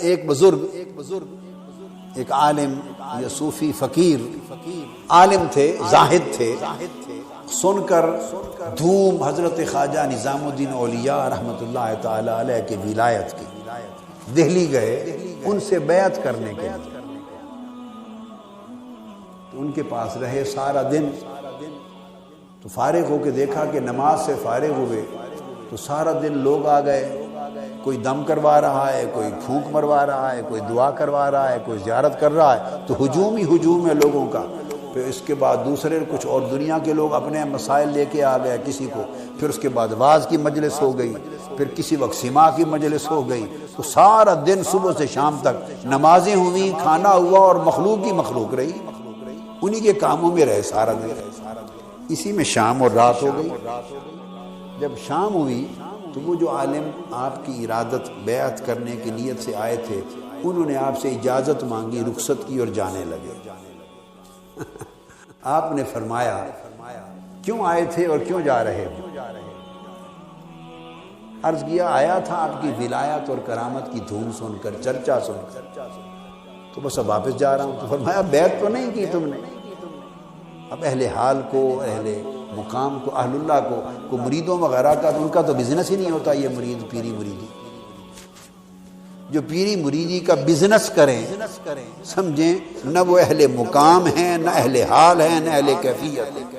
ایک بزرگ ایک عالم یا صوفی فقیر عالم تھے، زاہد تھے، سن کر دھوم حضرت خواجہ نظام الدین اولیاء رحمۃ اللہ تعالی علیہ کے ولایت کی، دہلی گئے ان سے بیعت کرنے کے لیے۔ تو ان کے پاس رہے سارا دن، تو فارغ ہو کے دیکھا کہ نماز سے فارغ ہوئے تو سارا دن لوگ آ گئے، کوئی دم کروا رہا ہے، کوئی پھونک مروا رہا ہے، کوئی دعا کروا رہا ہے، کوئی زیارت کر رہا ہے، تو ہجوم ہی ہجوم ہے لوگوں کا۔ پھر اس کے بعد دوسرے کچھ اور دنیا کے لوگ اپنے مسائل لے کے آ گئے کسی کو، پھر اس کے بعد واز کی مجلس ہو گئی، پھر کسی وقت سما کی مجلس ہو گئی، تو سارا دن صبح سے شام تک نمازیں ہوئیں، کھانا ہوا، اور مخلوق ہی مخلوق رہی، انہی کے کاموں میں رہے سارا دن۔ اسی میں شام اور رات ہو گئی۔ جب شام ہوئی تو وہ جو عالم آپ کی ارادت بیعت کرنے کی نیت سے آئے تھے، انہوں نے آپ سے اجازت مانگی، رخصت کی اور جانے لگے۔ آپ نے فرمایا کیوں آئے تھے اور کیوں جا رہے ہو؟ عرض کیا آیا تھا آپ کی ولایت اور کرامت کی دھوم سن کر، چرچا سن کر، تو بس اب واپس جا رہا ہوں۔ تو فرمایا بیعت تو نہیں کی تم نے؟ اب اہل حال کو، اہل مقام کو، اہل اللہ کو مریدوں وغیرہ کا ان کا تو بزنس ہی نہیں ہوتا، یہ مرید پیری مریدی۔ جو پیری مریدی کا بزنس کریں سمجھیں، نہ وہ اہل مقام ہیں، نہ اہل حال ہیں، نہ اہل کیفیت،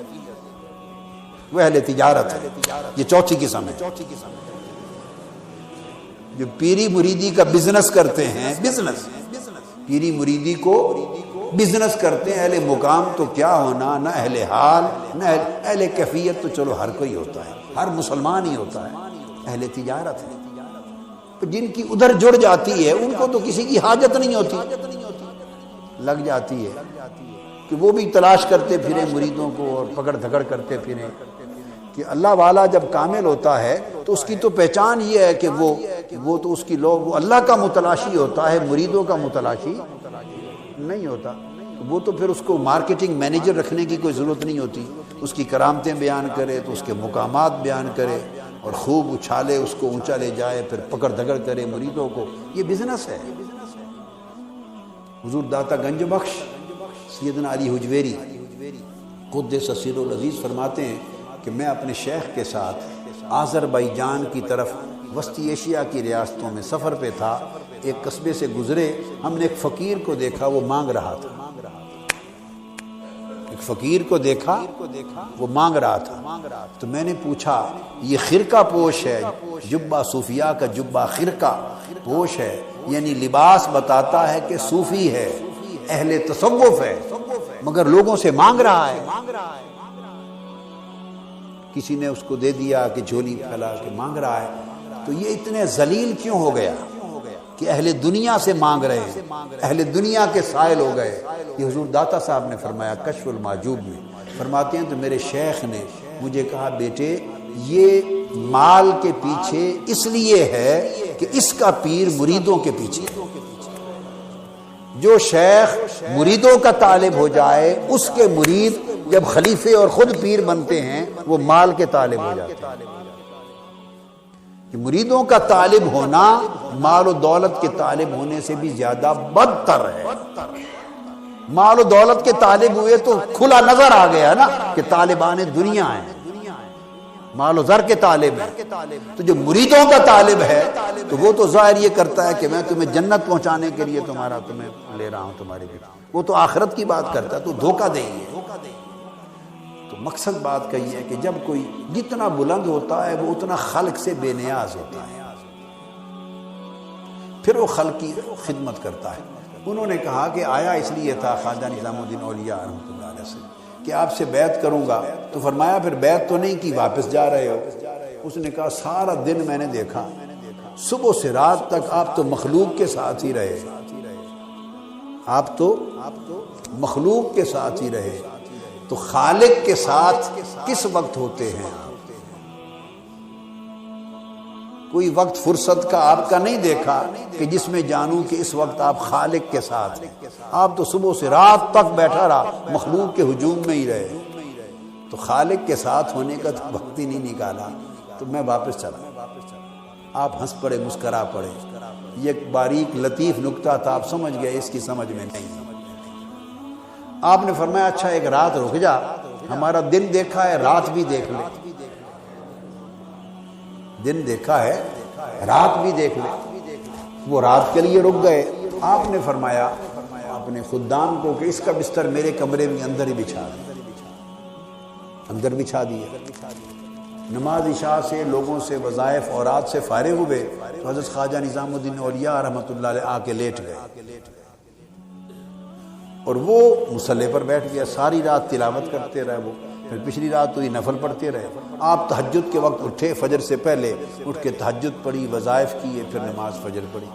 وہ اہل تجارت ہے۔ یہ چوتھی قسم ہے۔ جو پیری مریدی کا بزنس کرتے ہیں، بزنس پیری مریدی کو بزنس کرتے ہیں، اہل مقام تو کیا ہونا، نہ اہل حال نہ اہل کیفیت، تو چلو ہر کوئی ہوتا ہے، ہر مسلمان ہی ہوتا ہے، اہل تجارت ہے۔ جن کی ادھر جڑ جاتی ہے ان کو تو کسی کی حاجت نہیں ہوتی، لگ جاتی ہے کہ وہ بھی تلاش کرتے پھریں مریدوں کو اور پکڑ دھکڑ کرتے پھریں۔ کہ اللہ والا جب کامل ہوتا ہے تو اس کی تو پہچان یہ ہے کہ وہ تو اس کی لوگ، وہ اللہ کا متلاشی ہوتا ہے، مریدوں کا متلاشی نہیں ہوتا۔ وہ تو پھر اس کو مارکیٹنگ مینیجر رکھنے کی کوئی ضرورت نہیں ہوتی، اس کی کرامتیں بیان کرے تو اس کے مقامات بیان کرے اور خوب اچھالے، اس کو اونچا لے جائے، پھر پکڑ دھکڑ کرے مریدوں کو۔ یہ بزنس ہے۔ حضور داتا گنج بخش سیدنا علی حجویری قدس سرہ العزیز فرماتے ہیں کہ میں اپنے شیخ کے ساتھ آذربائیجان کی طرف وسطی ایشیا کی ریاستوں میں سفر پہ تھا۔ ایک قصبے سے گزرے، ہم نے ایک فقیر کو دیکھا، وہ مانگ رہا تھا۔ ایک فقیر کو دیکھا، وہ مانگ رہا تھا۔ تو میں نے پوچھا یہ خرقہ پوش ہے، جبہ صوفیاء کا جبہ خرقہ پوش ہے، یعنی لباس بتاتا ہے کہ صوفی ہے، اہل تصوف ہے، مگر لوگوں سے مانگ رہا ہے۔ کسی نے اس کو دے دیا کہ جھولی پھیلا کے مانگ رہا ہے، تو یہ اتنے ذلیل کیوں ہو گیا کہ اہل دنیا سے مانگ رہے ہیں، اہل دنیا کے سائل ہو گئے۔ یہ حضور داتا صاحب نے فرمایا کشف المحجوب میں، فرماتے ہیں تو میرے شیخ نے مجھے کہا بیٹے یہ مال کے پیچھے اس لیے ہے کہ اس کا پیر مریدوں کے پیچھے۔ جو شیخ مریدوں کا طالب ہو جائے، اس کے مرید جب خلیفے اور خود پیر بنتے ہیں وہ مال کے طالب ہو جاتے ہیں۔ کہ مریدوں کا طالب ہونا مال و دولت کے طالب ہونے سے بھی زیادہ بدتر ہے۔ مال و دولت کے طالب ہوئے تو کھلا نظر آ گیا نا کہ طالبان دنیا ہیں، مال و زر کے طالب ہیں۔ تو جو مریدوں کا طالب ہے تو وہ تو ظاہر یہ کرتا ہے کہ میں تمہیں جنت پہنچانے کے لیے تمہیں لے رہا ہوں تمہارے لیے، وہ تو آخرت کی بات کرتا ہے، تو دھوکہ دے ہے۔ تو مقصد بات کا یہ ہے کہ جب کوئی جتنا بلند ہوتا ہے وہ اتنا خلق سے بے نیاز ہوتا ہے، پھر وہ خلق کی خدمت کرتا ہے۔ انہوں نے کہا کہ آیا اس لیے تھا خواجہ نظام الدین اولیاء رحمۃ اللہ علیہ سے کہ آپ سے بیعت کروں گا، تو فرمایا پھر بیعت تو نہیں کی، واپس جا رہے ہو؟ اس نے کہا سارا دن میں نے دیکھا، صبح سے رات تک آپ تو مخلوق کے ساتھ ہی رہے، آپ تو مخلوق کے ساتھ ہی رہے، تو خالق کے ساتھ کس وقت ہوتے ہیں؟ کوئی وقت فرصت کا آپ کا نہیں دیکھا کہ جس میں جانوں کہ اس وقت آپ خالق کے ساتھ ہیں؟ آپ تو صبح سے رات تک بیٹھا رہا، مخلوق کے ہجوم میں ہی رہے، تو خالق کے ساتھ ہونے کا تو وقت ہی نہیں نکالا، تو میں واپس چلا۔ آپ ہنس پڑے، مسکرا پڑے، یہ ایک باریک لطیف نکتہ تھا، آپ سمجھ گئے، اس کی سمجھ میں نہیں۔ آپ نے فرمایا اچھا ایک رات رک جا، ہمارا دن دیکھا ہے رات بھی دیکھ لے، دن دیکھا ہے رات بھی دیکھ لے۔ وہ رات کے لیے رک گئے۔ آپ نے فرمایا اپنے خدام کو کہ اس کا بستر میرے کمرے میں اندر ہی بچھا دیا، اندر بچھا دیا۔ نماز عشاء سے لوگوں سے وظائف اوراد سے فارغ ہوئے تو حضرت خواجہ نظام الدین اولیاء رحمۃ اللہ علیہ آ کے لیٹ گئے، اور وہ مصلی پر بیٹھ گیا، ساری رات تلاوت کرتے رہے وہ، پھر پچھلی رات تو یہ نفل پڑھتے رہے۔ آپ تہجد کے وقت اٹھے، فجر سے پہلے اٹھ کے تہجد پڑھی، وظائف کیے، پھر نماز فجر پڑھی،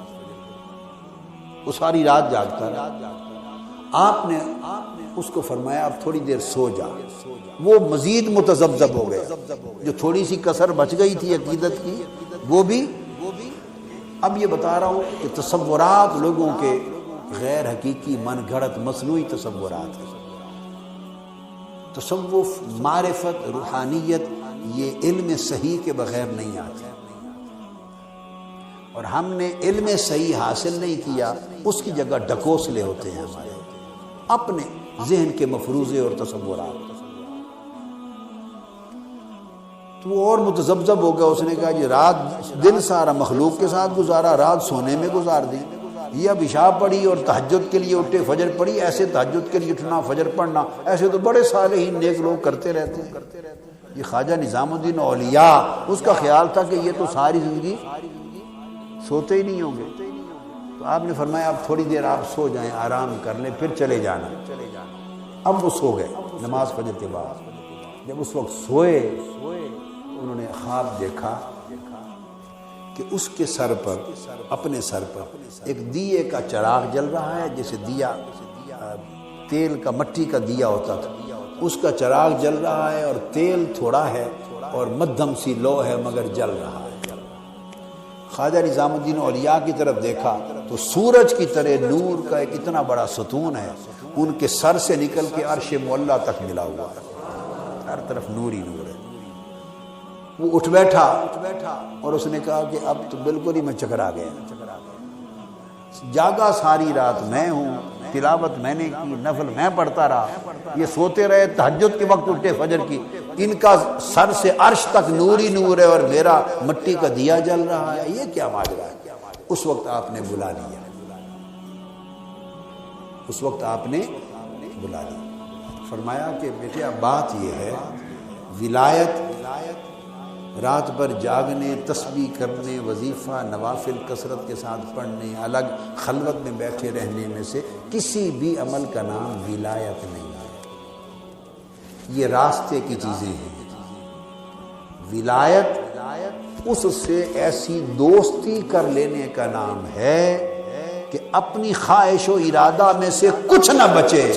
وہ ساری رات جاگتا رہا۔ آپ نے اس کو فرمایا اب تھوڑی دیر سو جا۔ وہ مزید متذبذب ہو گئے، جو تھوڑی سی کسر بچ گئی تھی عقیدت کی وہ بھی۔ اب یہ بتا رہا ہوں کہ تصورات لوگوں کے غیر حقیقی من گھڑت مصنوعی تصورات ہیں۔ تصوف، معرفت، روحانیت یہ علم صحیح کے بغیر نہیں آتی، اور ہم نے علم صحیح حاصل نہیں کیا، اس کی جگہ ڈھکوسلے ہوتے ہیں ہمارے اپنے ذہن کے مفروضے اور تصورات۔ تو وہ اور متذبذب ہو گیا، اس نے کہا جی رات دن سارا مخلوق کے ساتھ گزارا، رات سونے میں گزار دی، یہ اب عشاء پڑھی اور تہجد کے لیے اٹھے، فجر پڑھی۔ ایسے تہجد کے لیے اٹھنا، فجر پڑھنا، ایسے تو بڑے صالحین نیک لوگ کرتے رہتے ہیں۔ یہ خواجہ نظام الدین اولیاء، اس کا خیال تھا کہ یہ تو ساری زندگی سوتے ہی نہیں ہوں گے۔ تو آپ نے فرمایا اب تھوڑی دیر آپ سو جائیں، آرام کر لیں، پھر چلے جانا۔ اب وہ سو گئے نماز فجر کے بعد۔ جب اس وقت سوئے، انہوں نے خواب دیکھا کہ اس کے سر پر، اپنے سر پر ایک دیے کا چراغ جل رہا ہے، جیسے دیا تیل کا، مٹی کا دیا ہوتا تھا، اس کا چراغ جل رہا ہے، اور تیل تھوڑا ہے اور مدھم سی لو ہے مگر جل رہا ہے۔ خواجہ نظام الدین اولیاء کی طرف دیکھا تو سورج کی طرح نور کا ایک اتنا بڑا ستون ہے، ان کے سر سے نکل کے عرش معلیٰ تک ملا ہوا ہے، ہر طرف نور ہی نور ہے۔ وہ اٹھ بیٹھا اور اس نے کہا کہ اب تو بالکل ہی میں چکرا گیا، جاگا ساری رات میں ہوں، تلاوت میں نے کی، نفل میں پڑھتا رہا، یہ سوتے رہے، تہجد کے وقت اٹھے فجر کی، ان کا سر سے عرش تک نور ہی نور ہے اور میرا مٹی کا دیا جل رہا ہے، یہ کیا ماجرا ہے؟ اس وقت آپ نے بلا لیا، اس وقت آپ نے بلا لیا، فرمایا کہ بیٹے اب بات یہ ہے، ولایت رات بھر جاگنے، تسبیح کرنے، وظیفہ نوافل کثرت کے ساتھ پڑھنے، الگ خلوت میں بیٹھے رہنے میں سے کسی بھی عمل کا نام ولایت نہیں ہے، یہ راستے کی چیزیں ہیں۔ ولایت اس سے ایسی دوستی کر لینے کا نام ہے کہ اپنی خواہش و ارادہ میں سے کچھ نہ بچے،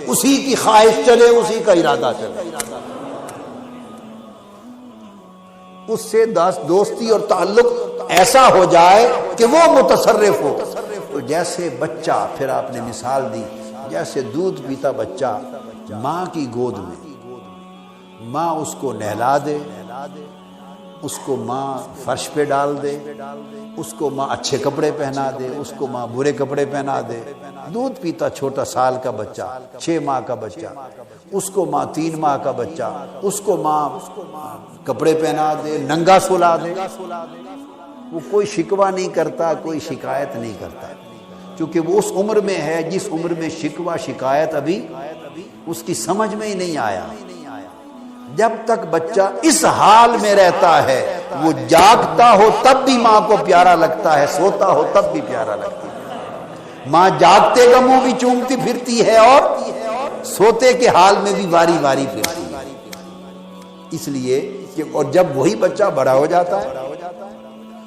اسی کی خواہش چلے، اسی کا ارادہ چلے، اس سے دوستی اور تعلق ایسا ہو جائے کہ وہ متصرف ہو۔ تو جیسے بچہ، پھر آپ نے مثال دی، جیسے دودھ پیتا بچہ ماں کی گود میں، ماں اس کو نہلا دے، اس کو ماں فرش پہ ڈال دے، اس کو ماں اچھے کپڑے پہنا دے، اس کو ماں برے کپڑے پہنا دے، دودھ پیتا چھوٹا سال کا بچہ، 6 ماہ کا بچہ، اس کو ماں 3 ماہ کا بچہ، اس کو ماں کپڑے پہنا دے، ننگا سلا دے، وہ کوئی شکوہ نہیں کرتا، کوئی شکایت نہیں کرتا، کیونکہ وہ اس عمر میں ہے جس عمر میں شکوہ شکایت ابھی اس کی سمجھ میں ہی نہیں آیا۔ جب تک بچہ اس حال میں رہتا ہے، وہ جاگتا ہو تب بھی ماں کو پیارا لگتا ہے، سوتا ہو تب بھی پیارا لگتا ہے۔ ماں جاگتے کا منہ بھی چومتی پھرتی ہے اور سوتے کے حال میں بھی واری واری پھرتی ہے، اس لیے کہ اور جب وہی بچہ بڑا ہو جاتا ہے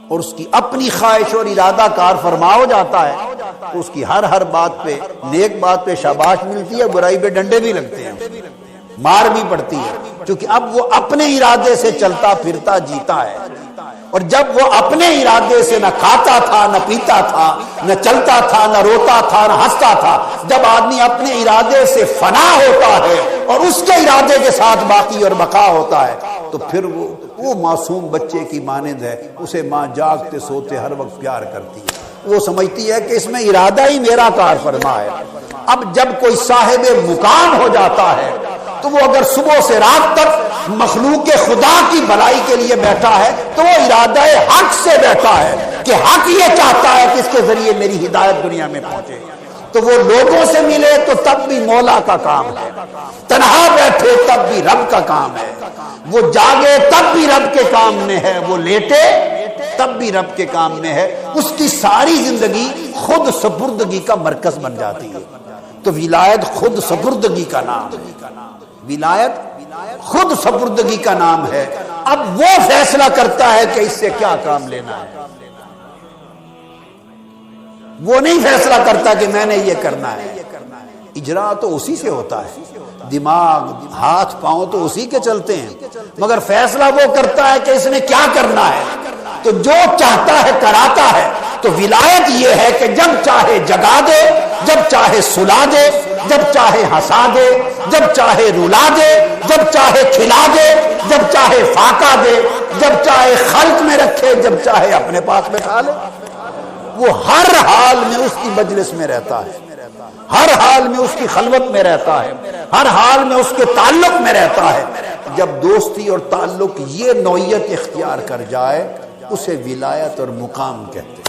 اور اس کی اپنی خواہش اور ارادہ کار فرما ہو جاتا ہے تو اس کی ہر بات پہ، نیک بات پہ شاباش ملتی ہے، برائی پہ ڈنڈے بھی لگتے ہیں، مار بھی پڑتی ہے، کیونکہ اب وہ اپنے ارادے سے چلتا پھرتا جیتا ہے۔ اور جب وہ اپنے ارادے سے نہ کھاتا تھا، نہ پیتا تھا، نہ چلتا تھا، نہ روتا تھا، نہ ہنستا تھا، جب آدمی اپنے ارادے سے فنا ہوتا ہے اور اس کے ارادے کے ساتھ باقی اور بقا ہوتا ہے تو پھر وہ معصوم بچے کی مانند ہے، اسے ماں جاگتے سوتے ہر وقت پیار کرتی ہے۔ وہ سمجھتی ہے کہ اس میں ارادہ ہی میرا کار فرما ہے۔ اب جب کوئی صاحب مقام ہو جاتا ہے تو وہ اگر صبح سے رات تک مخلوق خدا کی بھلائی کے لیے بیٹھا ہے تو وہ ارادہ حق سے بیٹھا ہے کہ حق یہ چاہتا ہے کہ اس کے ذریعے میری ہدایت دنیا میں پہنچے۔ تو وہ لوگوں سے ملے تو تب بھی مولا کا کام ہے، تنہا بیٹھے تب بھی رب کا کام ہے، وہ جاگے تب بھی رب کے کام میں ہے، وہ لیٹے تب بھی رب کے کام میں ہے۔ اس کی ساری زندگی خود سپردگی کا مرکز بن جاتی ہے۔ تو ولایت خود سپردگی کا نام ہے، ولایت خود سپردگی کا نام ہے۔ اب وہ فیصلہ کرتا ہے کہ اس سے کیا کام لینا ہے، وہ نہیں فیصلہ کرتا کہ میں نے یہ کرنا ہے۔ اجرا تو اسی سے ہوتا ہے، دماغ ہاتھ پاؤں تو اسی کے چلتے ہیں، مگر فیصلہ وہ کرتا ہے کہ اس نے کیا کرنا ہے۔ تو جو چاہتا ہے کراتا ہے۔ تو ولایت یہ ہے کہ جب چاہے جگا دے، جب چاہے سلا دے، جب چاہے ہنسا دے، جب چاہے رلا دے، جب چاہے کھلا دے، جب چاہے فاقہ دے، جب چاہے خلق میں رکھے، جب چاہے اپنے پاس بٹھا لے۔ وہ ہر حال میں اس کی مجلس میں رہتا ہے، ہر حال میں اس کی خلوت میں رہتا ہے، ہر حال میں اس کے تعلق میں رہتا ہے۔ جب دوستی اور تعلق یہ نوعیت اختیار کر جائے اسے ولایت اور مقام کہتے ہیں۔